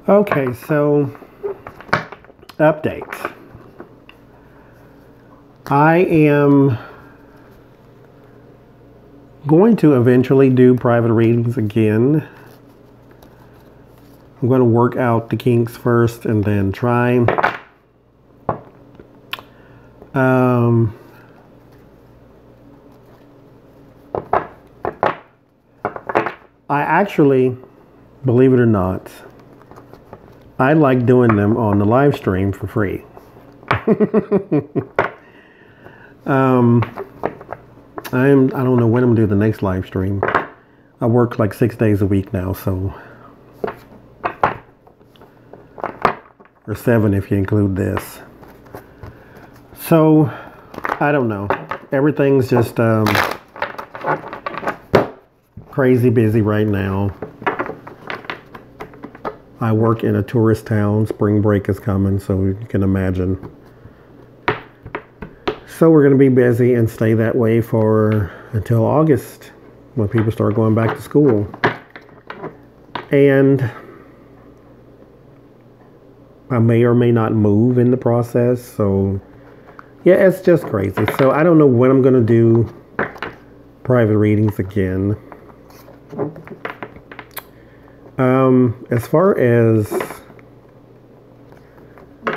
Okay, so update. I am going to eventually do private readings again. I'm going to work out the kinks first and then try. I actually, believe it or not, I like doing them on the live stream for free. I don't know when I'm gonna do the next live stream. I work like 6 days a week now, so, or 7 if you include this. So I don't know. Everything's just crazy busy right now. I work in a tourist town. Spring break is coming, so you can imagine. So we're going to be busy and stay that way for until August when people start going back to school. And I may or may not move in the process. So yeah, it's just crazy. So I don't know when I'm going to do private readings again. As far as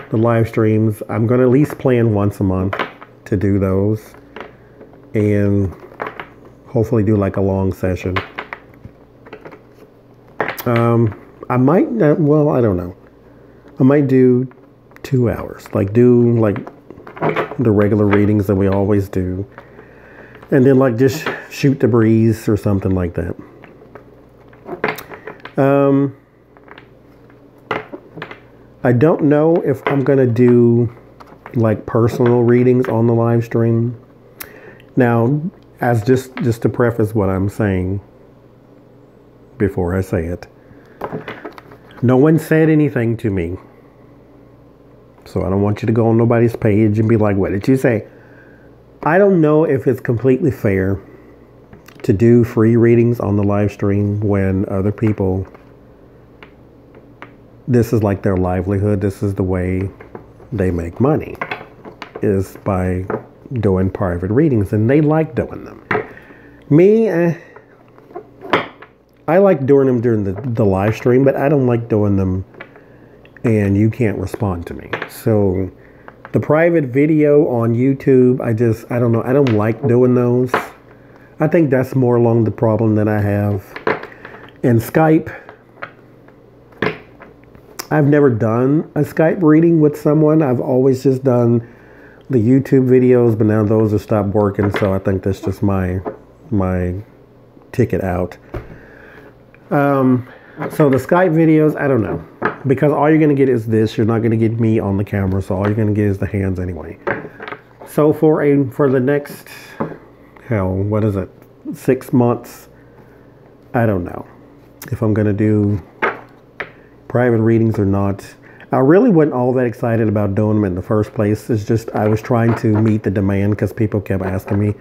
the live streams, I'm going to at least plan once a month to do those and hopefully do like a long session. I might not, well, I don't know. I might do 2 hours, like do like the regular readings that we always do, and then like just shoot the breeze or something like that. I don't know if I'm gonna do like personal readings on the live stream. Now, as just to preface what I'm saying before I say it, no one said anything to me, so I don't want you to go on nobody's page and be like, what did you say? I don't know if it's completely fair to do free readings on the live stream when other people, this is like their livelihood, this is the way they make money, is by doing private readings, and they like doing them. Me, I like doing them during the live stream, but I don't like doing them and you can't respond to me. So the private video on YouTube, I don't know, I don't like doing those. I think that's more along the problem that I have. And Skype, I've never done a Skype reading with someone. I've always just done the YouTube videos, but now those have stopped working, so I think that's just my ticket out. So the Skype videos, I don't know. Because all you're going to get is this. You're not going to get me on the camera, so all you're going to get is the hands anyway. So for the next, hell, what is it, 6 months, I don't know if I'm going to do private readings or not. I really wasn't all that excited about doing them in the first place. It's just I was trying to meet the demand because people kept asking me,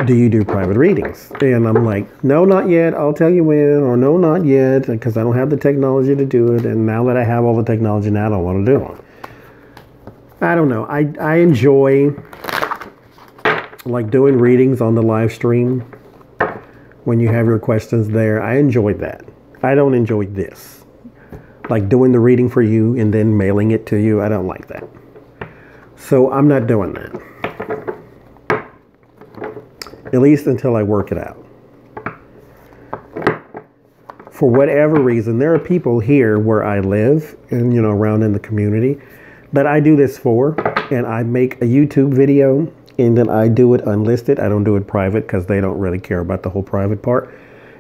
do you do private readings? And I'm like, no, not yet. I'll tell you when, or no, not yet, because I don't have the technology to do it. And now that I have all the technology now, I don't want to do it. I don't know. I enjoy like doing readings on the live stream when you have your questions there. I enjoy that. I don't enjoy this. Like doing the reading for you and then mailing it to you. I don't like that. So I'm not doing that. At least until I work it out. For whatever reason, there are people here where I live and, you know, around in the community that I do this for, and I make a YouTube video and then I do it unlisted. I don't do it private because they don't really care about the whole private part.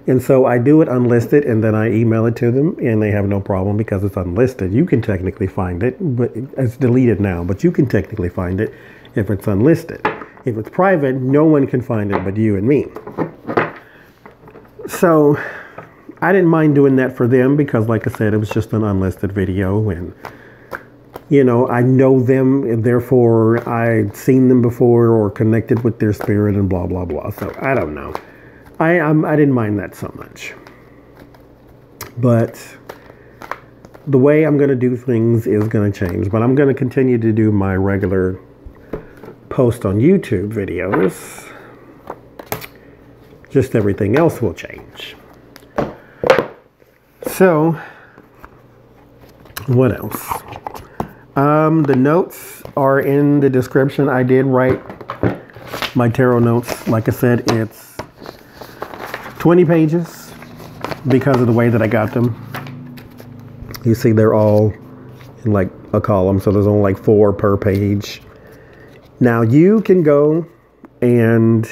And so I do it unlisted and then I email it to them and they have no problem because it's unlisted. You can technically find it, but it's deleted now, but you can technically find it if it's unlisted. If it's private, no one can find it but you and me. So I didn't mind doing that for them because, like I said, it was just an unlisted video and, you know, I know them and therefore I'd seen them before or connected with their spirit and blah, blah, blah. So I don't know. I didn't mind that so much. But the way I'm going to do things is going to change, but I'm going to continue to do my regular post on YouTube videos. Just everything else will change. So, what else? The notes are in the description. I did write my tarot notes. Like I said, it's 20 pages because of the way that I got them. You see, they're all in like a column, so there's only like 4 per page. Now you can go and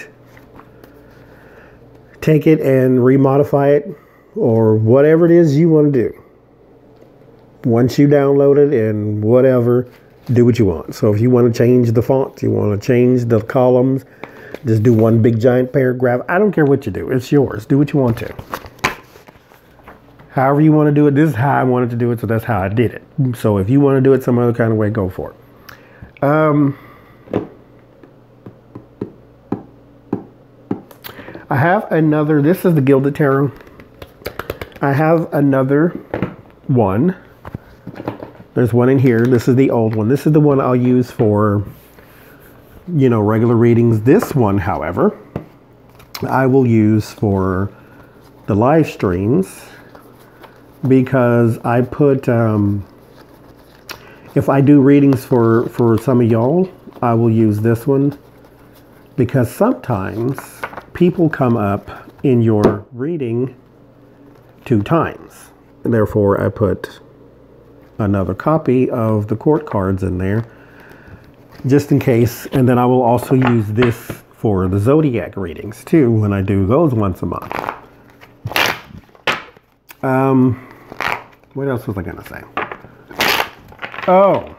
take it and remodify it or whatever it is you want to do. Once you download it and whatever, do what you want. So if you want to change the font, you want to change the columns, just do one big giant paragraph. I don't care what you do. It's yours. Do what you want to. However you want to do it. This is how I wanted to do it, so that's how I did it. So if you want to do it some other kind of way, go for it. I have another, this is the Gilded Tarot. I have another one. There's one in here. This is the old one. This is the one I'll use for, you know, regular readings. This one, however, I will use for the live streams because I put, if I do readings for some of y'all, I will use this one because sometimes people come up in your reading 2 times. And therefore, I put another copy of the court cards in there just in case. And then I will also use this for the zodiac readings too when I do those once a month. What else was I gonna say? Oh,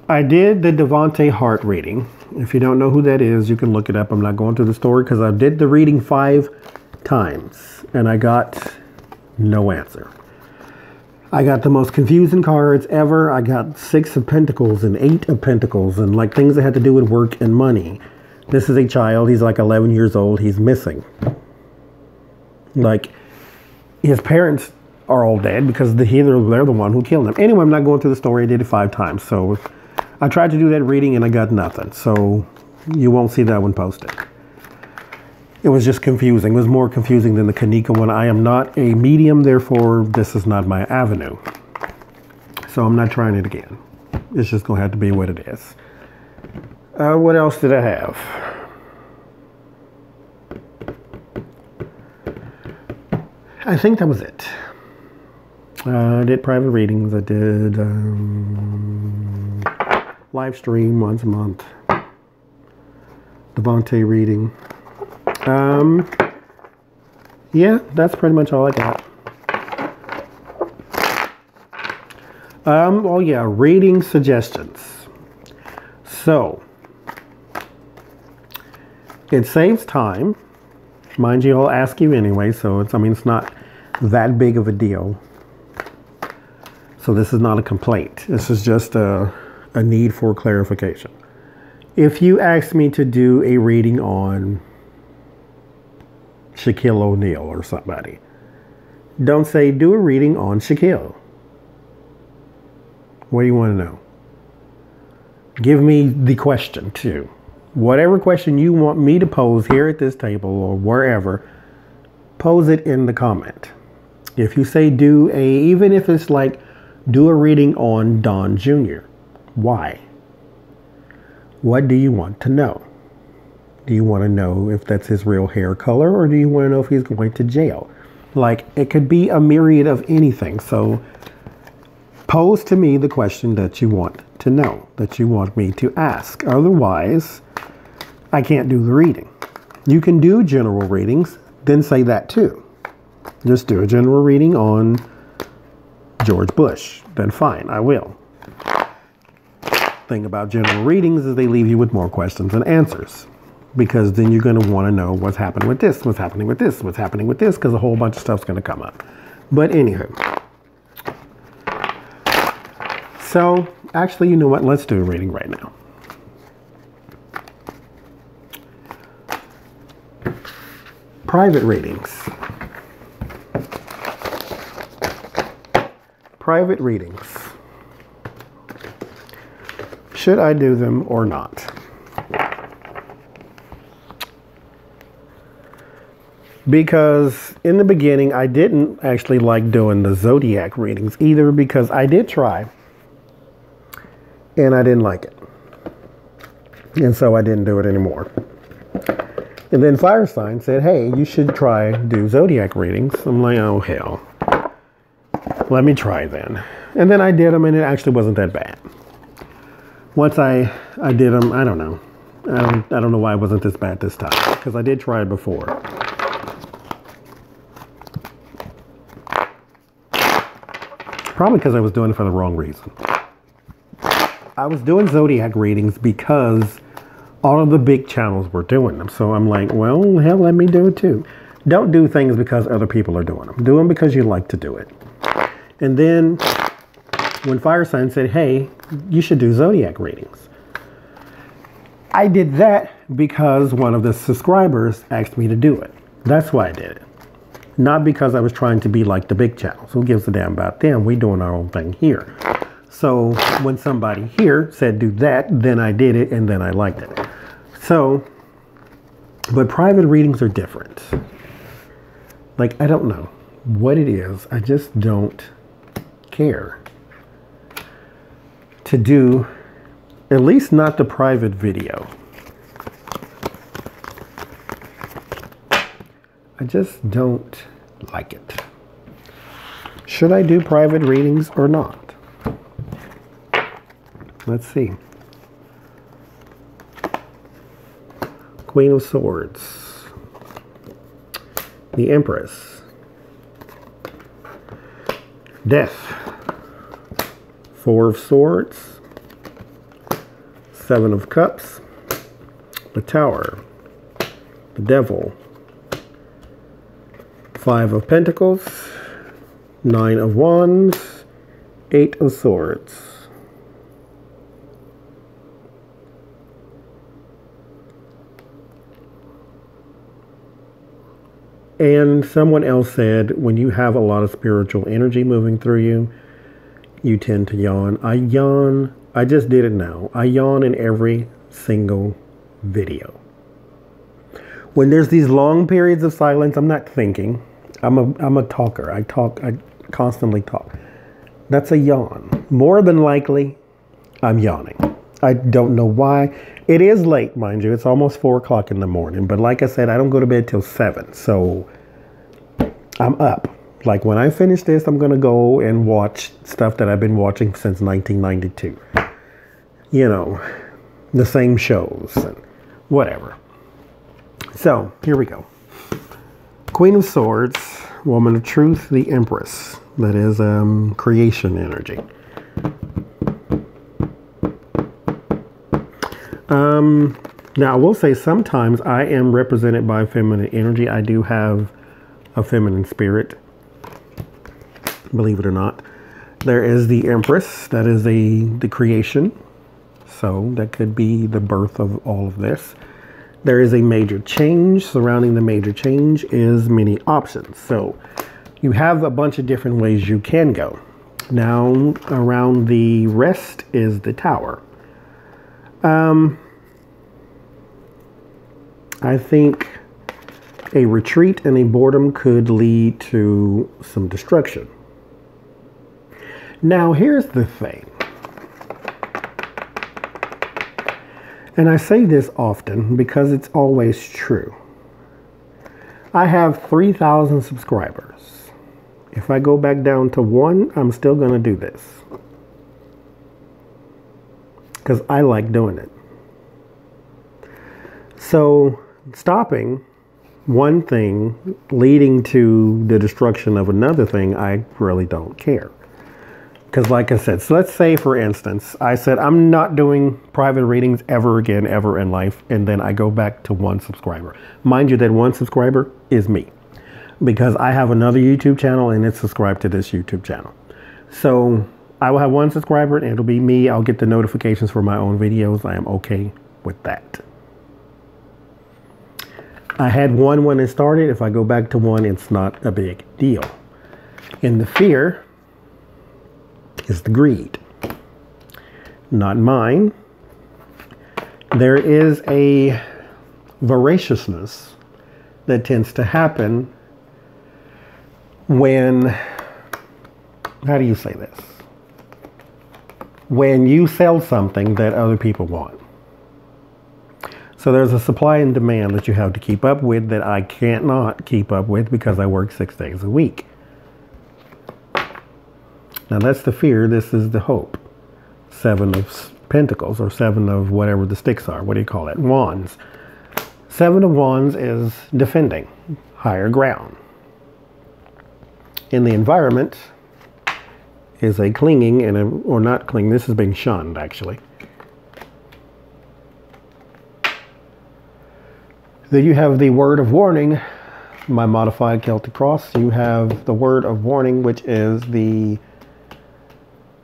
I did the Devante Hart reading. If you don't know who that is, you can look it up. I'm not going through the story because I did the reading 5 times and I got no answer. I got the most confusing cards ever. I got 6 of Pentacles and 8 of Pentacles and like things that had to do with work and money. This is a child. He's like 11 years old. He's missing. Like his parents are all dead because they're the one who killed him. Anyway, I'm not going through the story. I did it 5 times. So I tried to do that reading and I got nothing. So you won't see that one posted. It was just confusing. It was more confusing than the Kanika one. I am not a medium, therefore this is not my avenue. So I'm not trying it again. It's just going to have to be what it is. What else did I have? I think that was it. I did private readings. I did live stream once a month. Devante reading. Yeah, that's pretty much all I got. Oh yeah, reading suggestions. So, it saves time. Mind you, I'll ask you anyway, so it's not that big of a deal. So this is not a complaint. This is just a need for clarification. If you ask me to do a reading on Shaquille O'Neal or somebody, don't say do a reading on Shaquille. What do you want to know? Give me the question too. Whatever question you want me to pose here at this table or wherever, pose it in the comment. If you say even if it's like do a reading on Don Jr., why? What do you want to know? Do you want to know if that's his real hair color or do you want to know if he's going to jail? Like, it could be a myriad of anything. So pose to me the question that you want to know, that you want me to ask. Otherwise, I can't do the reading. You can do general readings, then say that too. Just do a general reading on George Bush. Then fine, I will. Thing about general readings is they leave you with more questions and answers. Because then you're going to want to know what's happening with this, what's happening with this, what's happening with this, because a whole bunch of stuff's going to come up. But anywho. So, actually, you know what? Let's do a reading right now. Private readings. private readings. Should I do them or not? Because in the beginning, I didn't actually like doing the zodiac readings either, because I did try and I didn't like it. And so I didn't do it anymore. And then Fire Sign said, hey, you should try do zodiac readings. I'm like, oh, hell. Let me try then. And then I did them, and it actually wasn't that bad. Once I did them, I don't know. I don't know why it wasn't this bad this time, because I did try it before. Probably because I was doing it for the wrong reason. I was doing zodiac readings because all of the big channels were doing them. So I'm like, well, hell, let me do it too. Don't do things because other people are doing them. Do them because you like to do it. And then when Fire Sign said, hey, you should do zodiac readings, I did that because one of the subscribers asked me to do it. That's why I did it. Not because I was trying to be like the big channels. Who gives a damn about them? We doing our own thing here. So when somebody here said do that, then I did it, and then I liked it. So, but private readings are different. Like, I don't know what it is. I just don't care to do, at least not the private video. I just don't like it. Should I do private readings or not? Let's see. Queen of Swords. The Empress. Death. Four of Swords. Seven of Cups. The Tower. The Devil. Five of Pentacles. Nine of Wands. Eight of Swords. And someone else said, when you have a lot of spiritual energy moving through you, you tend to yawn. I yawn. I just did it now. I yawn in every single video. When there's these long periods of silence, I'm not thinking. I'm a talker. I constantly talk. That's a yawn. More than likely, I'm yawning. I don't know why. It is late, mind you. It's almost 4 o'clock in the morning. But like I said, I don't go to bed till 7. So I'm up. Like when I finish this, I'm going to go and watch stuff that I've been watching since 1992. You know, the same shows and whatever. So here we go. Queen of Swords, Woman of Truth, the Empress. That is creation energy. Now, I will say sometimes I am represented by feminine energy. I do have a feminine spirit, believe it or not. There is the Empress. That is the creation. So that could be the birth of all of this. There is a major change. Surrounding the major change is many options. So you have a bunch of different ways you can go. Now, around the rest is the Tower. I think a retreat and a boredom could lead to some destruction. Now, here's the thing. And I say this often because it's always true. I have 3,000 subscribers. If I go back down to 1, I'm still going to do this. Because I like doing it. So stopping one thing leading to the destruction of another thing, I really don't care. Because like I said, so let's say, for instance, I said I'm not doing private readings ever again, ever in life. And then I go back to 1 subscriber. Mind you, that 1 subscriber is me. Because I have another YouTube channel and it's subscribed to this YouTube channel. So I will have 1 subscriber and it'll be me. I'll get the notifications for my own videos. I am okay with that. I had 1 when it started. If I go back to 1, it's not a big deal. And the fear is the greed. Not mine. There is a voraciousness that tends to happen when, how do you say this? When you sell something that other people want. So there's a supply and demand that you have to keep up with that I can't not keep up with because I work 6 days a week. Now that's the fear, this is the hope. 7 of Pentacles, or 7 of whatever the sticks are. What do you call it? Wands. 7 of Wands is defending, higher ground. In the environment is a clinging, and or not clinging, this is being shunned actually. Then you have the word of warning, my modified Celtic cross. You have the word of warning, which is the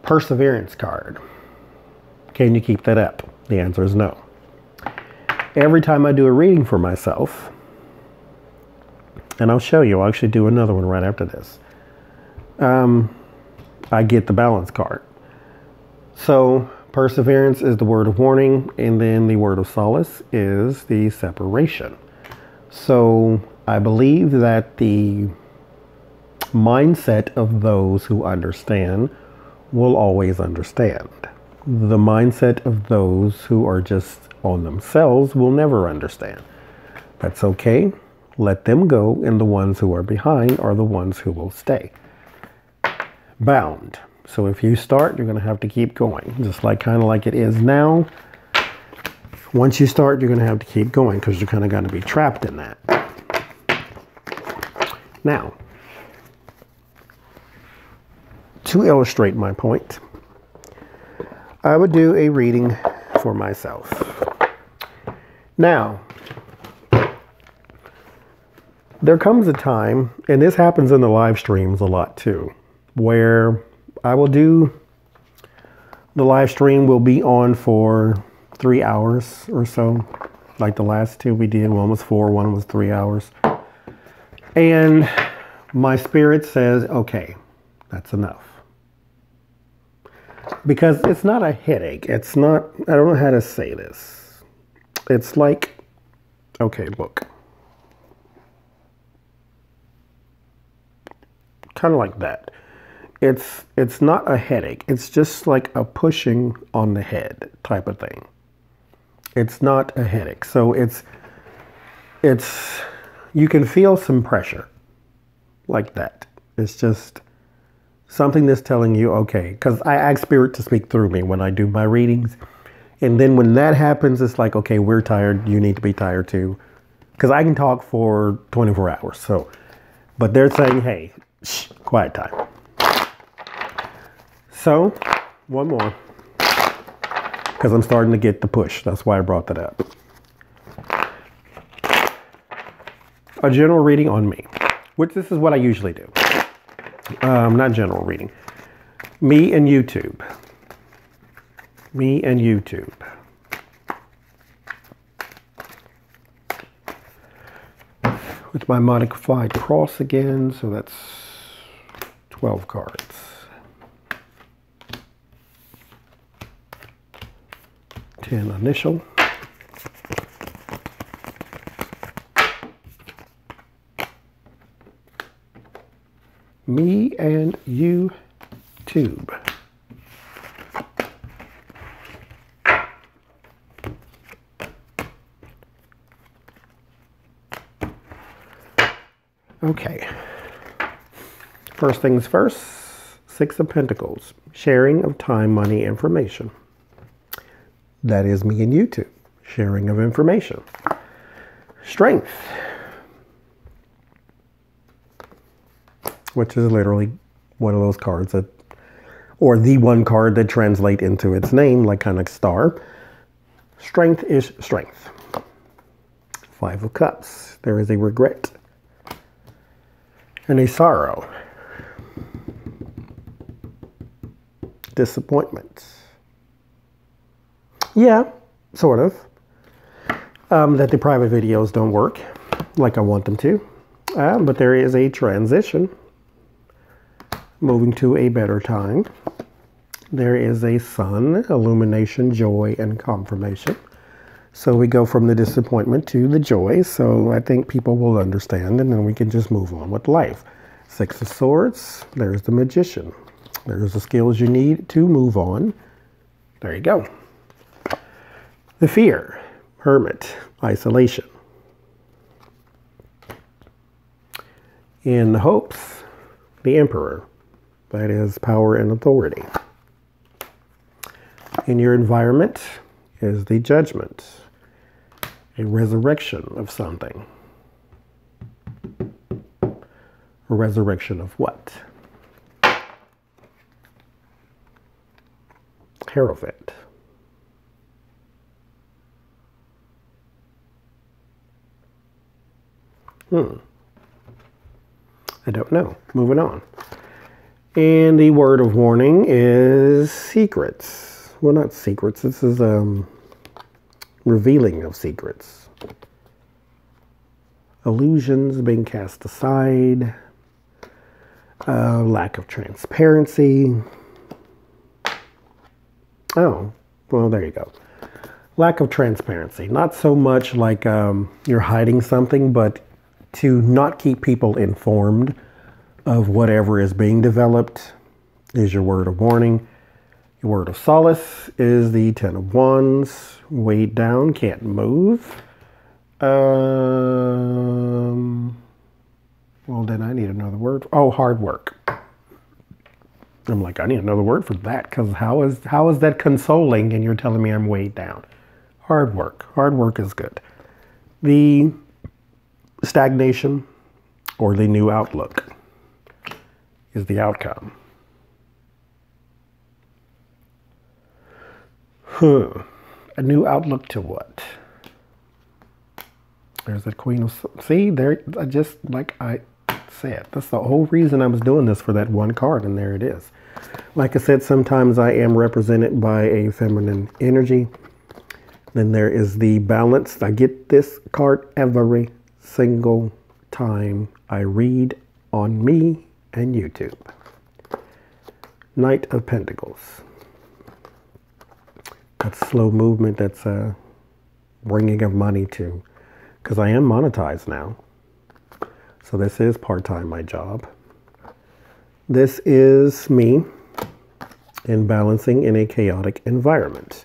perseverance card. Can you keep that up? The answer is no. Every time I do a reading for myself, and I'll show you, I'll actually do another one right after this, I get the balance card. So perseverance is the word of warning, and then the word of solace is the separation. So I believe that the mindset of those who understand will always understand. The mindset of those who are just on themselves will never understand. That's okay. Let them go, and the ones who are behind are the ones who will stay. Bound. So if you start, you're going to have to keep going. Just like kind of like it is now. Once you start, you're going to have to keep going because you're kind of going to be trapped in that. Now, to illustrate my point, I would do a reading for myself. Now, there comes a time, and this happens in the live streams a lot too, where I will do, the live stream will be on for 3 hours or so. Like the last 2 we did, one was 4, one was 3 hours. And my spirit says, okay, that's enough. Because it's not a headache. It's not, I don't know how to say this. It's like, okay, look. Kind of like that. It's not a headache. It's just like a pushing on the head type of thing. It's not a headache. So it's you can feel some pressure like that. It's just something that's telling you, okay, because I ask spirit to speak through me when I do my readings. And then when that happens, it's like, okay, we're tired. You need to be tired too. Because I can talk for 24 hours. So, but they're saying, hey, shh, quiet time. So, one more. Because I'm starting to get the push. That's why I brought that up. A general reading on me. Which this is what I usually do. Not general reading. Me and YouTube. Me and YouTube. With my modified cross again, so that's 12 cards. Initial. Me and YouTube. Okay. First things first, 6 of Pentacles. Sharing of time, money, information. That is me and YouTube. Sharing of information. Strength. Which is literally one of those cards that, or the one card that translates into its name, like kind of star. Strength is strength. 5 of Cups. There is a regret. And a sorrow. Disappointment. Yeah, sort of. That the private videos don't work like I want them to. But there is a transition. Moving to a better time. there is a sun, illumination, joy, and confirmation. So we go from the disappointment to the joy. So I think people will understand, and then we can just move on with life. Six of Swords, there's the Magician. There's the skills you need to move on. There you go. The Fear, Hermit, isolation. In the Hopes, the Emperor. That is power and authority. In your environment is the Judgment, a resurrection of something. A resurrection of what? Hierophant. I don't know. Moving on. And the word of warning is secrets. Well, not secrets. This is revealing of secrets. Illusions being cast aside. Lack of transparency. Oh, well, there you go. Lack of transparency. Not so much like you're hiding something, but to not keep people informed of whatever is being developed is your word of warning. Your word of solace is the Ten of Wands. Weighed down, can't move. Well, then I need another word. Oh, hard work. I'm like, I need another word for that, because how is that consoling and you're telling me I'm weighed down? Hard work. Hard work is good. The stagnation or the new outlook is the outcome. A new outlook to what? There's that Queen of... See, there, just like I said, that's the whole reason I was doing this, for that one card, and there it is. Like I said, sometimes I am represented by a feminine energy. Then there is the balance. I get this card every single time I read on me and YouTube. Knight of Pentacles. That's slow movement. That's bringing of money too, because I am monetized now. So this is part-time, my job. This is me in balancing in a chaotic environment.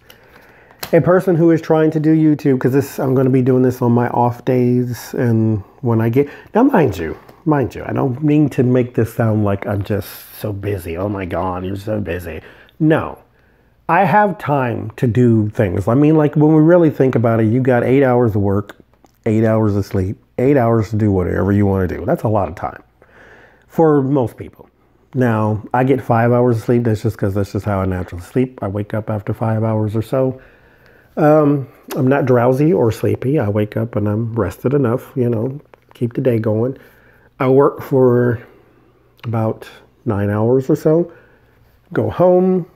A person who is trying to do YouTube, because I'm going to be doing this on my off days, and when I get... Now, mind you, I don't mean to make this sound like I'm just so busy. Oh my God, you're so busy. No. I have time to do things. I mean, like, when we really think about it, you got 8 hours of work, 8 hours of sleep, 8 hours to do whatever you want to do. That's a lot of time for most people. Now, I get 5 hours of sleep. That's just because that's just how I naturally sleep. I wake up after 5 hours or so. I'm not drowsy or sleepy. I wake up and I'm rested enough, you know, keep the day going. I work for about 9 hours or so, go home,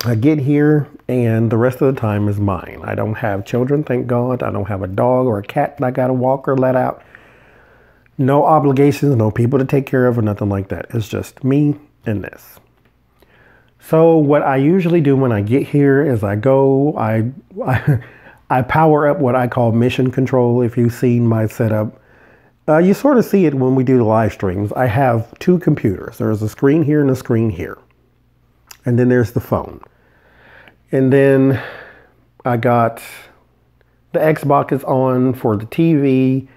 I get here, and the rest of the time is mine. I don't have children, thank God. I don't have a dog or a cat that I got to walk or let out. No obligations, no people to take care of or nothing like that. It's just me and this. So what I usually do when I get here is I go, I power up what I call mission control. If you've seen my setup, you sort of see it when we do the live streams. I have two computers. There's a screen here and a screen here. And then there's the phone. And then I got the Xbox is on for the TV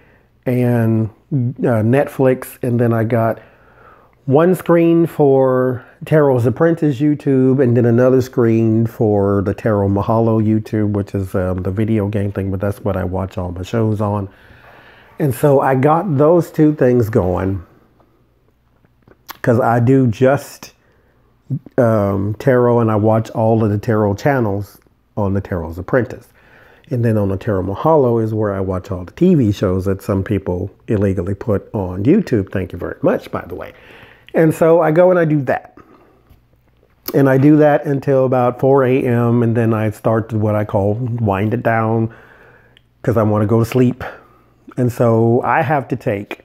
and Netflix. And then I got one screen for Tarotsapprentice YouTube, and then another screen for the Tarot Mahalo YouTube, which is the video game thing, but that's what I watch all my shows on. And so I got those two things going because I do just tarot, and I watch all of the tarot channels on the Tarotsapprentice. And then on the Tarot Mahalo is where I watch all the TV shows that some people illegally put on YouTube. Thank you very much, by the way. And so I go and I do that. And I do that until about 4 a.m. And then I start to what I call wind it down because I want to go to sleep. And so I have to take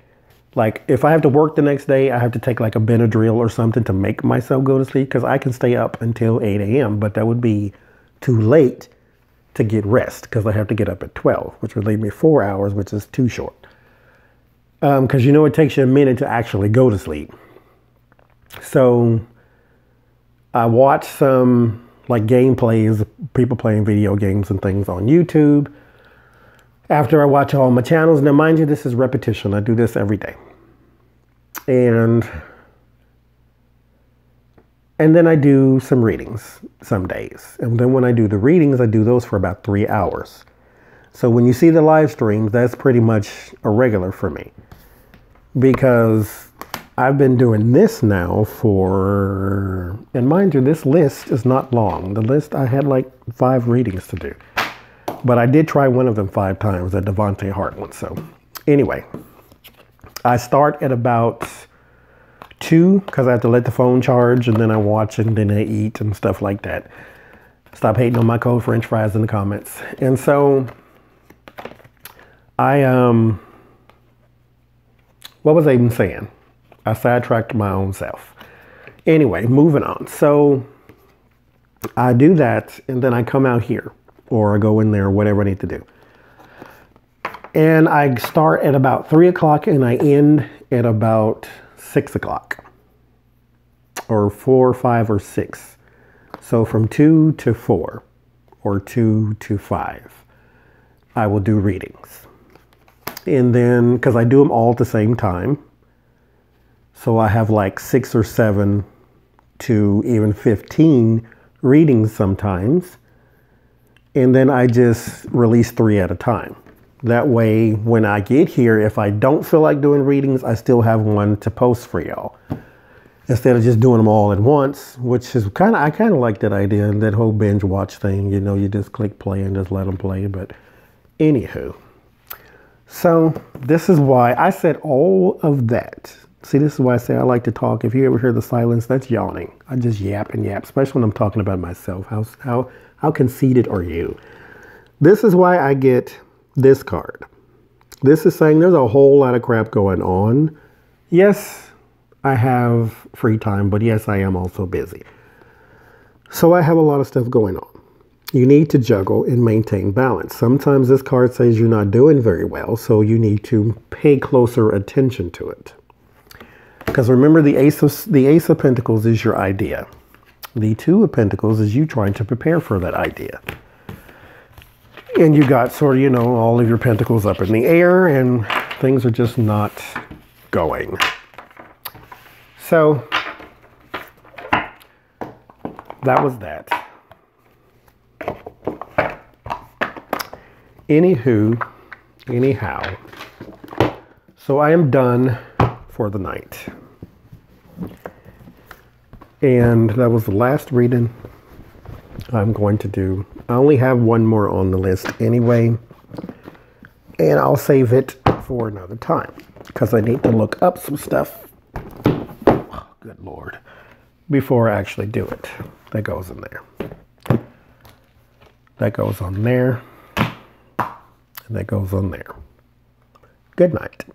Like if I have to work the next day, I have to take like a Benadryl or something to make myself go to sleep because I can stay up until 8 a.m. But that would be too late to get rest because I have to get up at 12, which would leave me 4 hours, which is too short. Because you know it takes you a minute to actually go to sleep. So I watch some like gameplays, people playing video games and things on YouTube. After I watch all my channels, now mind you, this is repetition. I do this every day. And then I do some readings some days. And then when I do the readings, I do those for about 3 hours. So when you see the live streams, that's pretty much a regular for me. Because I've been doing this now for, and mind you, this list is not long. The list, I had like 5 readings to do. But I did try one of them 5 times, that Devontae Hart one. So anyway, I start at about 2 because I have to let the phone charge and then I watch and then I eat and stuff like that. Stop hating on my cold French fries in the comments. And so what was I even saying? I sidetracked my own self. Anyway, moving on. So I do that and then I come out here. Or I go in there, whatever I need to do. And I start at about 3 o'clock and I end at about 6 o'clock. Or 4, 5, or 6. So from 2 to 4 or 2 to 5, I will do readings. And then, because I do them all at the same time. So I have like 6 or 7 to even 15 readings sometimes. And then I just release 3 at a time. That way, when I get here, if I don't feel like doing readings, I still have one to post for y'all. Instead of just doing them all at once, which is I kind of like that idea, that whole binge watch thing. You know, you just click play and just let them play. But anywho, so this is why I said all of that. See, this is why I say I like to talk. If you ever hear the silence, that's yawning. I just yap and yap, especially when I'm talking about myself. How conceited are you? This is why I get this card. This is saying there's a whole lot of crap going on. Yes, I have free time, but yes, I am also busy. So I have a lot of stuff going on. You need to juggle and maintain balance. Sometimes this card says you're not doing very well, so you need to pay closer attention to it. Because remember, the Ace of Pentacles is your idea. The 2 of Pentacles is you trying to prepare for that idea. And you got sort of, you know, all of your pentacles up in the air and things are just not going. So that was that. Anyhow, so I am done for the night. And that was the last reading I'm going to do. I only have one more on the list anyway. And I'll save it for another time. Because I need to look up some stuff. Oh, good Lord. Before I actually do it. That goes in there. That goes on there. And that goes on there. Good night.